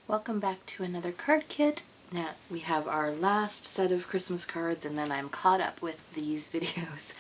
Welcome back to another card kit. Now we have our last set of Christmas cards and then I'm caught up with these videos.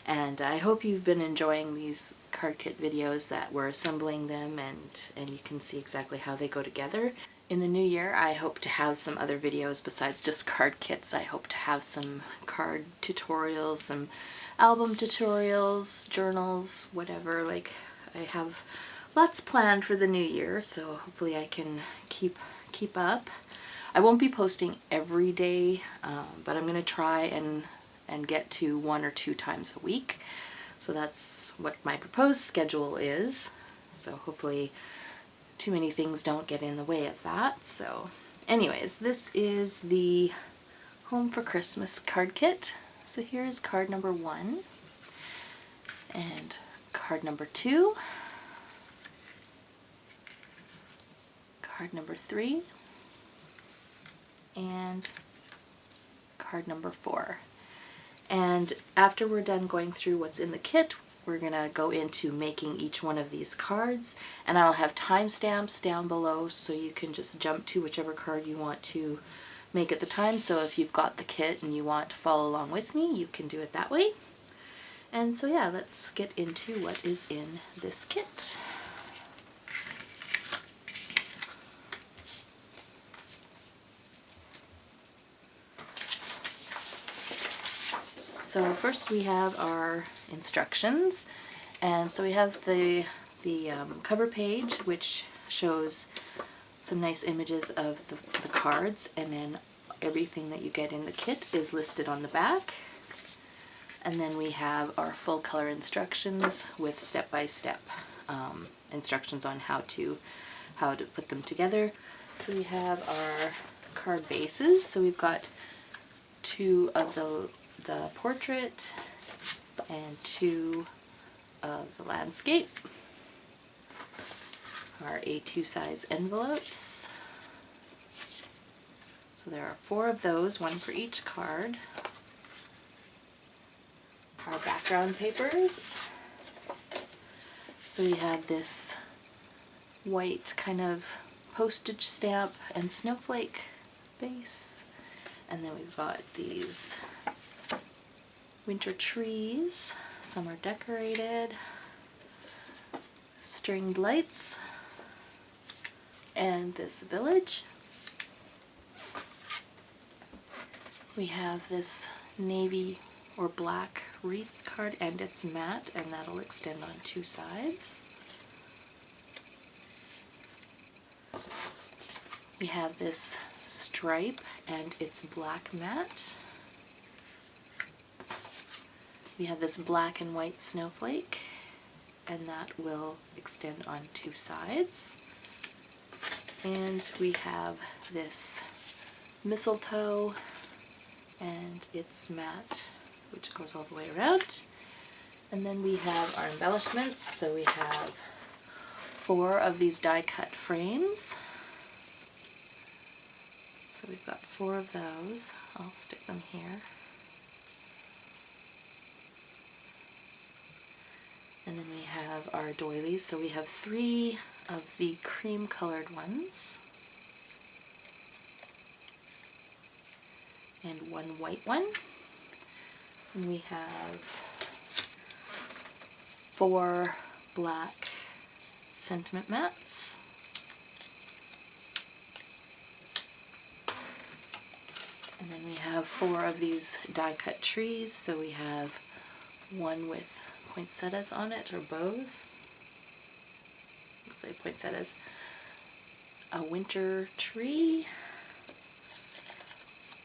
And I hope you've been enjoying these card kit videos that we're assembling them and you can see exactly how they go together. In the new year I hope to have some other videos besides just card kits. I hope to have some card tutorials, some album tutorials, journals, whatever. Like, I have lots planned for the new year, so hopefully I can keep up. I won't be posting every day, but I'm going to try and get to 1 or 2 times a week. So that's what my proposed schedule is. So hopefully too many things don't get in the way of that. So anyways, this is the Home for Christmas card kit. So here is card number 1 and card number 2. Card number 3 and card number 4. And after we're done going through what's in the kit, we're gonna go into making each one of these cards, and I'll have timestamps down below so you can just jump to whichever card you want to make at the time. So if you've got the kit and you want to follow along with me, you can do it that way. And so yeah, let's get into what is in this kit. So first we have our instructions, and so we have the cover page, which shows some nice images of the cards, and then everything that you get in the kit is listed on the back. And then we have our full color instructions with step-by-step instructions on how to put them together. So we have our card bases. So we've got 2 of the portrait and 2 of the landscape. Our A2 size envelopes. So there are 4 of those, 1 for each card. Our background papers. So we have this white kind of postage stamp and snowflake base. And then we've got these winter trees. Some are decorated. Stringed lights. And this village. We have this navy or black wreath card, and it's matte, and that'll extend on 2 sides. We have this stripe, and it's black matte. We have this black and white snowflake, and that will extend on 2 sides. And we have this mistletoe, and it's matte, which goes all the way around. And then we have our embellishments. So we have 4 of these die-cut frames. So we've got 4 of those. I'll stick them here. And then we have our doilies. So we have 3 of the cream colored ones and 1 white one. And we have 4 black sentiment mats. And then we have 4 of these die-cut trees. So we have 1 with poinsettias on it, or bows. Looks like poinsettias. A winter tree.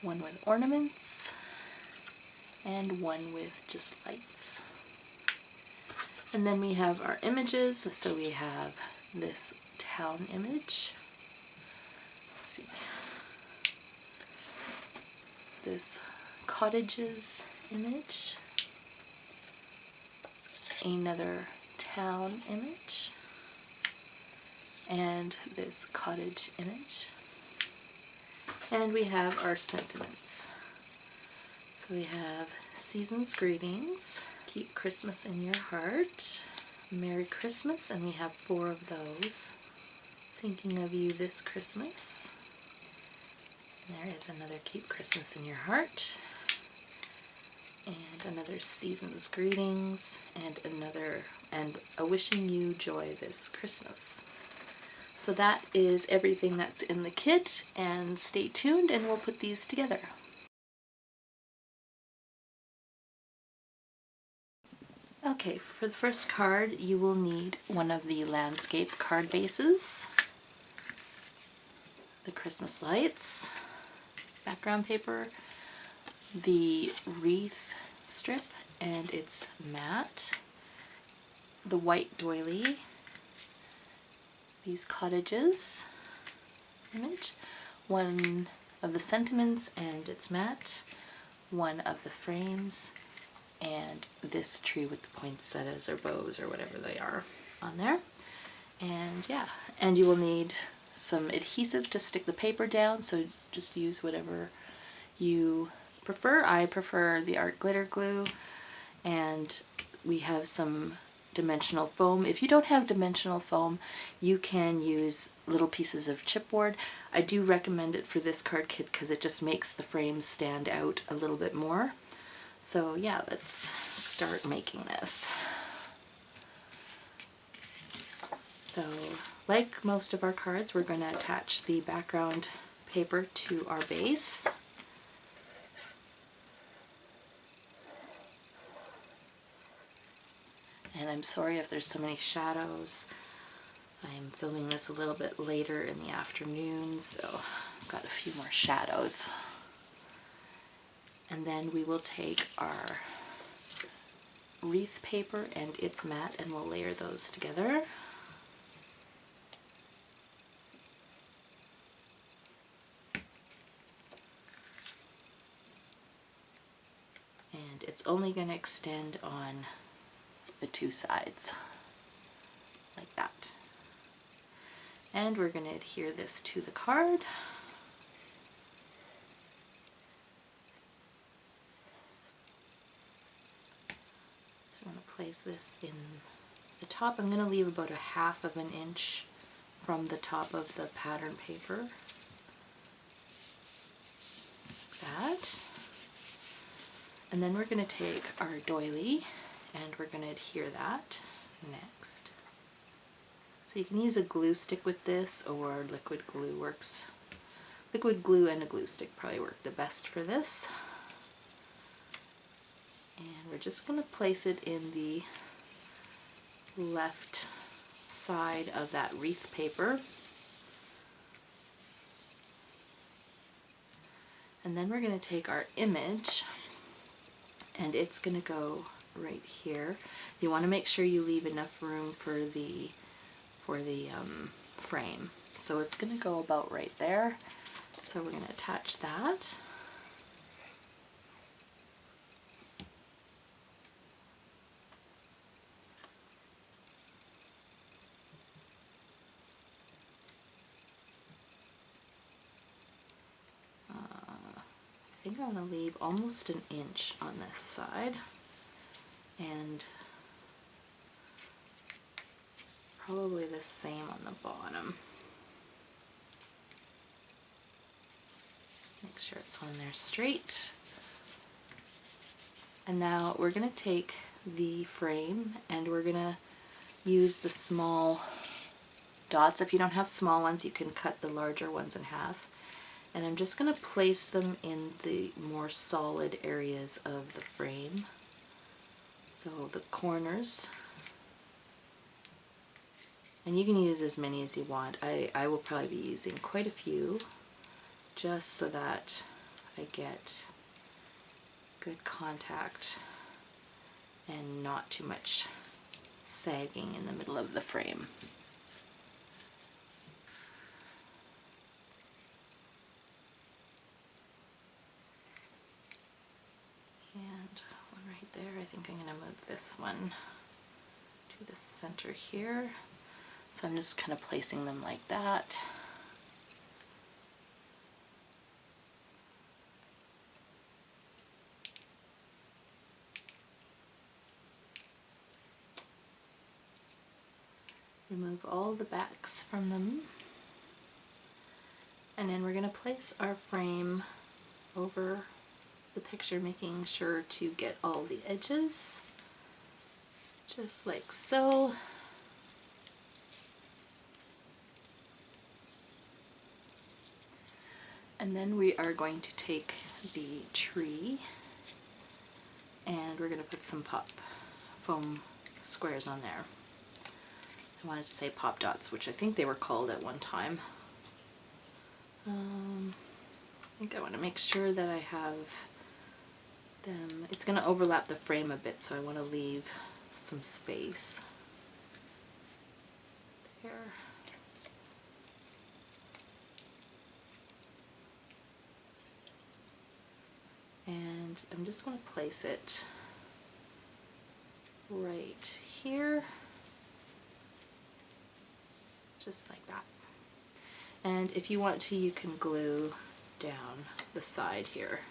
1 with ornaments. And 1 with just lights. And then we have our images. So we have this town image. Let's see. This cottages image. Another town image. And this cottage image. And we have our sentiments. So we have season's greetings, keep Christmas in your heart, Merry Christmas, and we have 4 of those. thinking of you this Christmas. There is another Keep Christmas in Your Heart, and another Season's Greetings, and a Wishing You Joy this Christmas. So that is everything that's in the kit, and stay tuned and we'll put these together. Okay, for the first card you will need one of the landscape card bases, the Christmas lights, background paper, the wreath strip and it's matte, the white doily, these cottages image, one of the sentiments and it's matte, one of the frames, and this tree with the poinsettias or bows or whatever they are on there. And yeah, and you will need some adhesive to stick the paper down, so just use whatever you prefer. I prefer the art glitter glue, and we have some dimensional foam. If you don't have dimensional foam, you can use little pieces of chipboard. I do recommend it for this card kit because it just makes the frames stand out a little bit more. So yeah, let's start making this. So like most of our cards, we're going to attach the background paper to our base. And I'm sorry if there's so many shadows. I am filming this a little bit later in the afternoon, so I've got a few more shadows. And then we will take our wreath paper and it's matte and we'll layer those together. And it's only going to extend on the two sides, like that. And we're going to adhere this to the card. So I'm going to place this in the top. I'm going to leave about 1/2 inch from the top of the pattern paper. Like that. And then we're going to take our doily and we're going to adhere that next. So you can use a glue stick with this, or liquid glue works. Liquid glue and a glue stick probably work the best for this. And we're just going to place it in the left side of that wreath paper. And then we're going to take our image and it's going to go right here. You want to make sure you leave enough room for the frame. So it's going to go about right there. So we're going to attach that. I think I'm going to leave almost 1 inch on this side and probably the same on the bottom. Make sure it's on there straight. And now we're going to take the frame and we're going to use the small dots. If you don't have small ones, you can cut the larger ones in half. And I'm just going to place them in the more solid areas of the frame. So the corners. And you can use as many as you want. I will probably be using quite a few just so that I get good contact and not too much sagging in the middle of the frame. And one right there. I think I'm going to move this one to the center here. So I'm just kind of placing them like that. Remove all the backs from them. And then we're going to place our frame over the picture, making sure to get all the edges, just like so. And then we are going to take the tree and we're going to put some pop foam squares on there. I wanted to say pop dots, which I think they were called at one time. I think I want to make sure that I have them. It's going to overlap the frame a bit, so I want to leave some space there. And I'm just going to place it right here, just like that. And if you want to, you can glue down the side here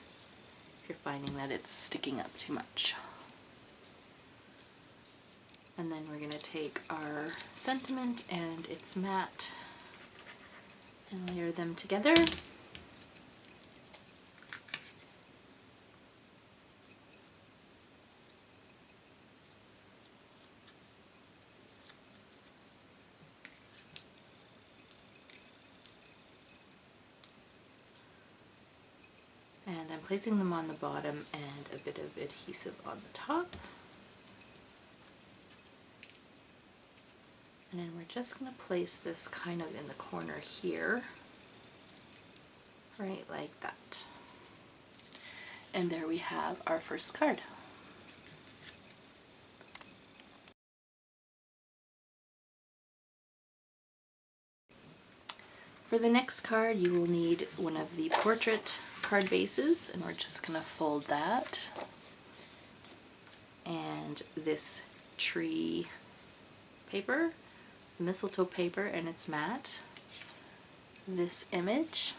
if you're finding that it's sticking up too much. And then we're going to take our sentiment and its matte and layer them together. And I'm placing them on the bottom and a bit of adhesive on the top. And then we're just going to place this kind of in the corner here, right like that. And there we have our first card. For the next card, you will need one of the portrait card bases, and we're just going to fold that. And this tree paper, the mistletoe paper, and it's matte. This image,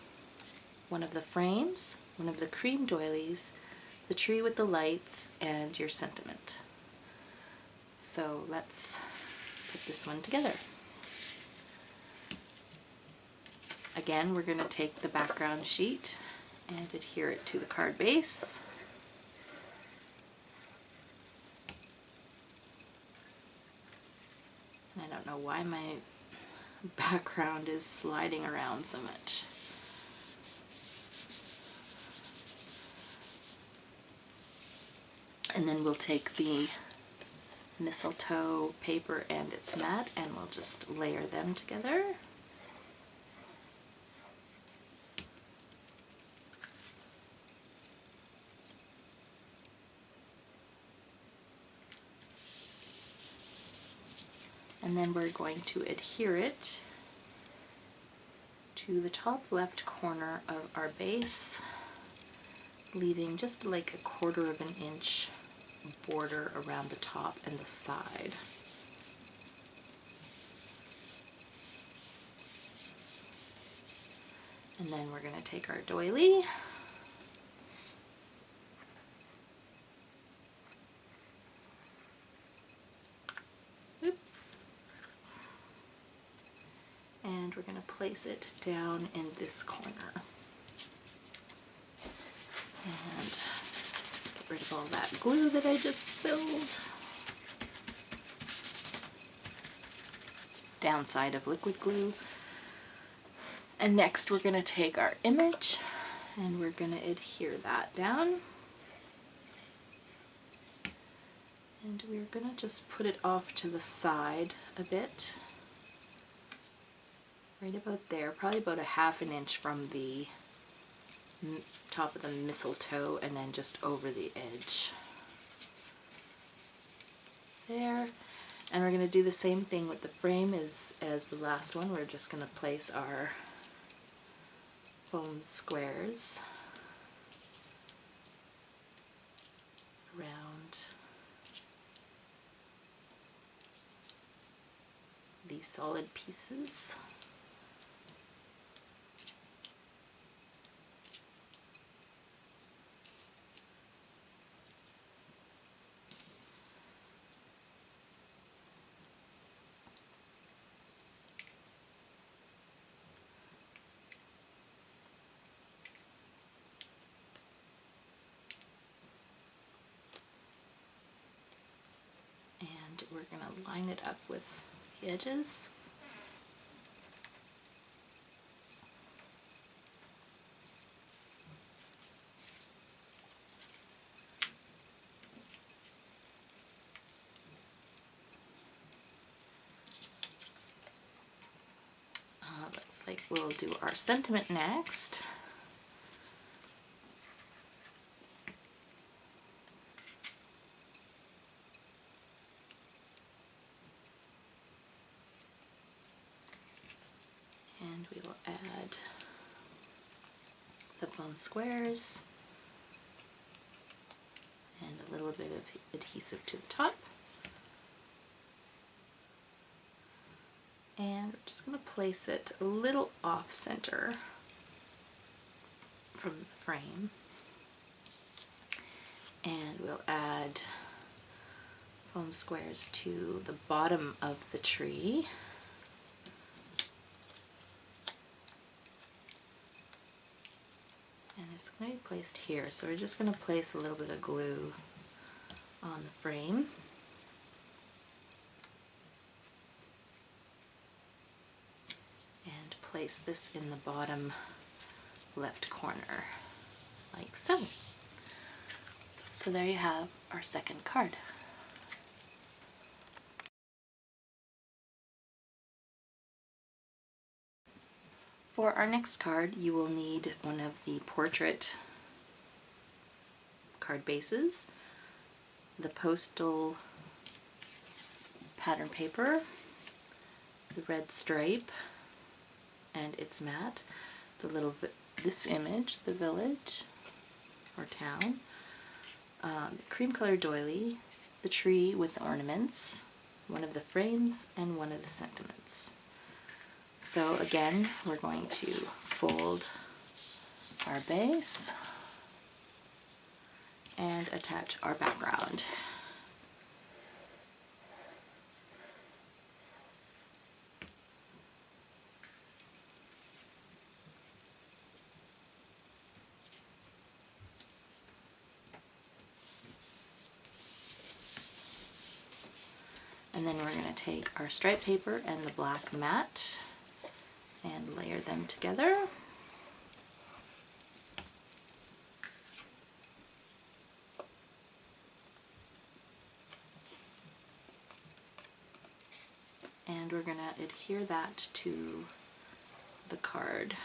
one of the frames, one of the cream doilies, the tree with the lights, and your sentiment. So let's put this one together. Again, we're going to take the background sheet and adhere it to the card base. And I don't know why my background is sliding around so much. And then we'll take the mistletoe paper and its matte and we'll just layer them together. And then we're going to adhere it to the top left corner of our base, leaving just like 1/4 of an inch border around the top and the side. And then we're going to take our doily and we're going to place it down in this corner. And let's get rid of all that glue that I just spilled. Downside of liquid glue. And next we're going to take our image and we're going to adhere that down. And we're going to just put it off to the side a bit. Right about there, probably about 1/2 inch from the top of the mistletoe and then just over the edge. There. And we're going to do the same thing with the frame as the last one. We're just going to place our foam squares around these solid pieces. And we're going to line it up with the edges. Looks like we'll do our sentiment next. And we will add the foam squares and a little bit of adhesive to the top. And we're just going to place it a little off center from the frame. And we'll add foam squares to the bottom of the tree. And it's going to be placed here, so we're just going to place a little bit of glue on the frame. And place this in the bottom left corner, like so. So there you have our second card. For our next card, you will need one of the portrait card bases, the postal pattern paper, the red stripe, and it's matte, this image, the village or town, cream color doily, the tree with ornaments, one of the frames, and one of the sentiments. So again, we're going to fold our base and attach our background. And then we're going to take our stripe paper and the black matte and layer them together. And we're going to adhere that to the card.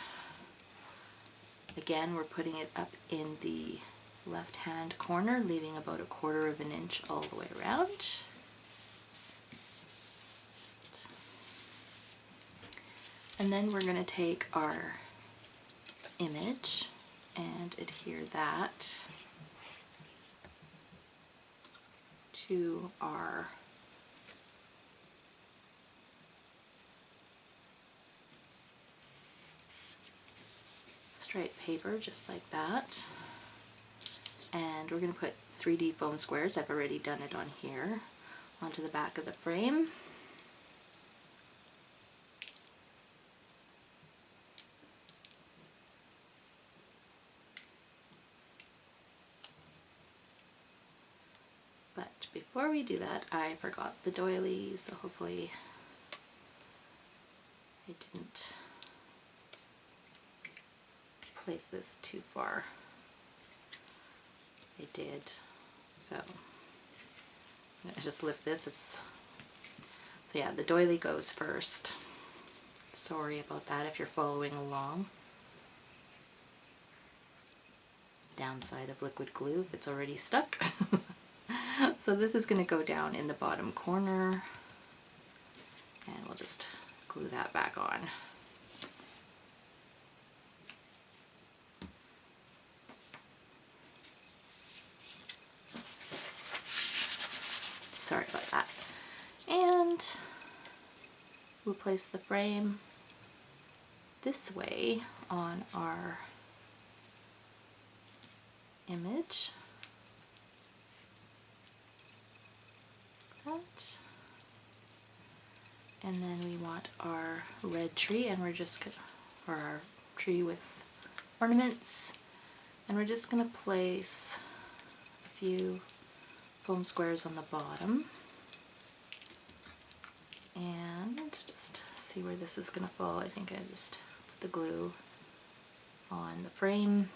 Again, we're putting it up in the left-hand corner, leaving about 1/4 of an inch all the way around. And then we're going to take our image and adhere that to our stripe paper, just like that. And we're going to put 3D foam squares, I've already done it on here, onto the back of the frame. But before we do that, I forgot the doily, so hopefully I didn't place this too far. I did. So I'm gonna just lift this. So yeah, the doily goes first. Sorry about that if you're following along. Downside of liquid glue if it's already stuck. So this is going to go down in the bottom corner, and we'll just glue that back on. Sorry about that. And we'll place the frame this way on our image. That. And then we want our red tree, and we're just gonna, or our tree with ornaments, and we're just going to place a few foam squares on the bottom. And just see where this is going to fall. I think I just put the glue on the frame,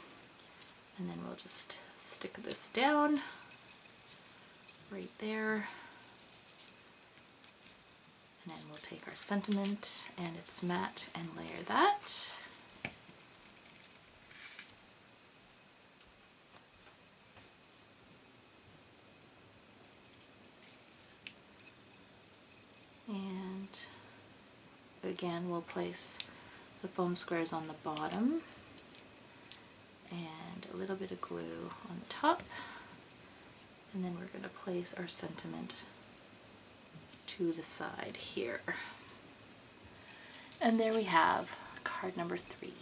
and then we'll just stick this down right there. And then we'll take our sentiment and its matte and layer that. And again, we'll place the foam squares on the bottom and a little bit of glue on the top. And then we're going to place our sentiment to the side here. And there we have card number 3.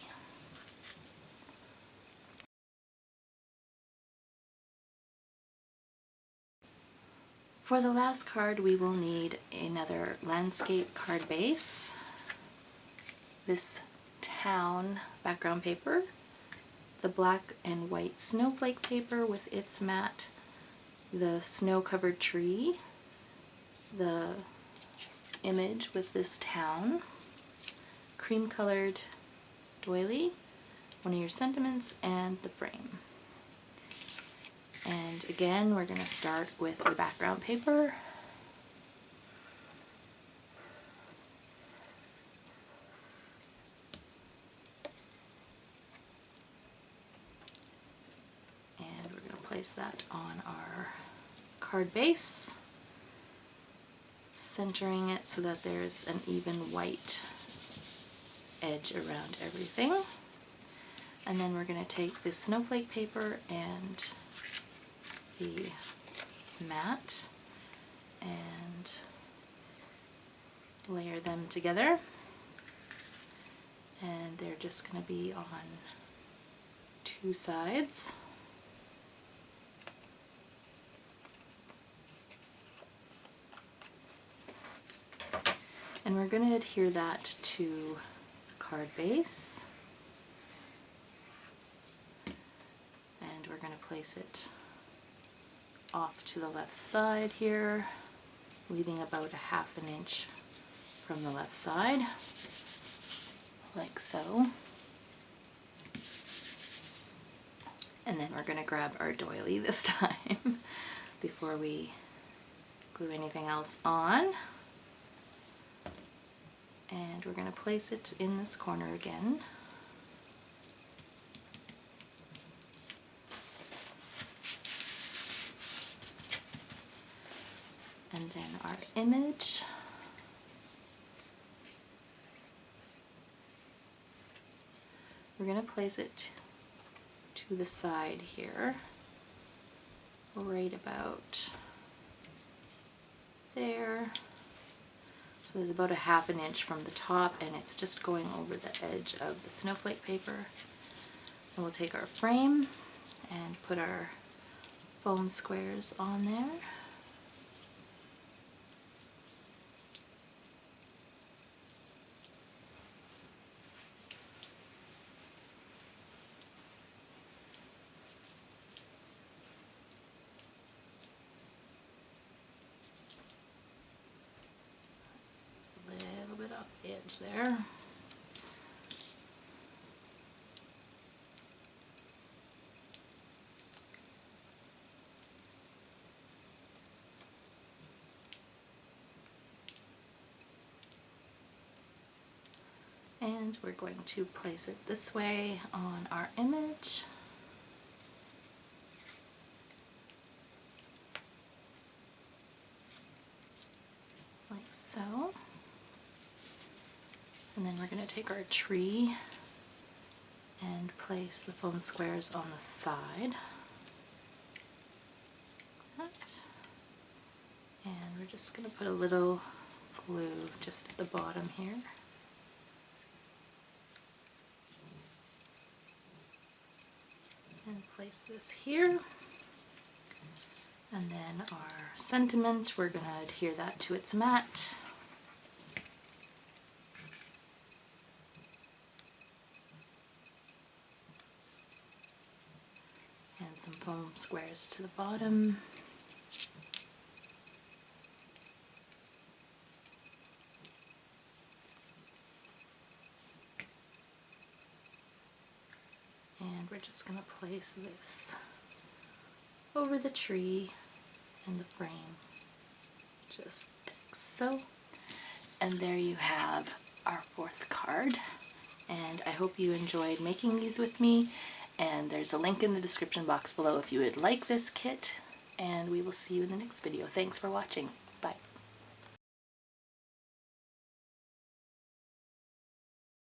For the last card, we will need another landscape card base, this town background paper, the black and white snowflake paper with its mat, the snow-covered tree, the image with this town, cream-colored doily, one of your sentiments, and the frame. And again, we're going to start with the background paper. And we're going to place that on our card base, centering it so that there's an even white edge around everything. And then we're going to take this snowflake paper and the mat and layer them together, and they're just going to be on 2 sides. And we're going to adhere that to the card base, and we're going to place it off to the left side here, leaving about a ½ inch from the left side, like so. And then we're going to grab our doily this time before we glue anything else on. And we're going to place it in this corner again. And then our image. We're going to place it to the side here, right about there. So there's about a ½ inch from the top, and it's just going over the edge of the snowflake paper. And we'll take our frame and put our foam squares on there. Edge there. And we're going to place it this way on our image. Like so. And then we're going to take our tree and place the foam squares on the side. That. And we're just going to put a little glue just at the bottom here. And place this here. And then our sentiment, we're going to adhere that to its mat. And some foam squares to the bottom. just going to place this over the tree and the frame, just like so. And there you have our 4th card. And I hope you enjoyed making these with me. And there's a link in the description box below if you would like this kit. And we will see you in the next video. Thanks for watching.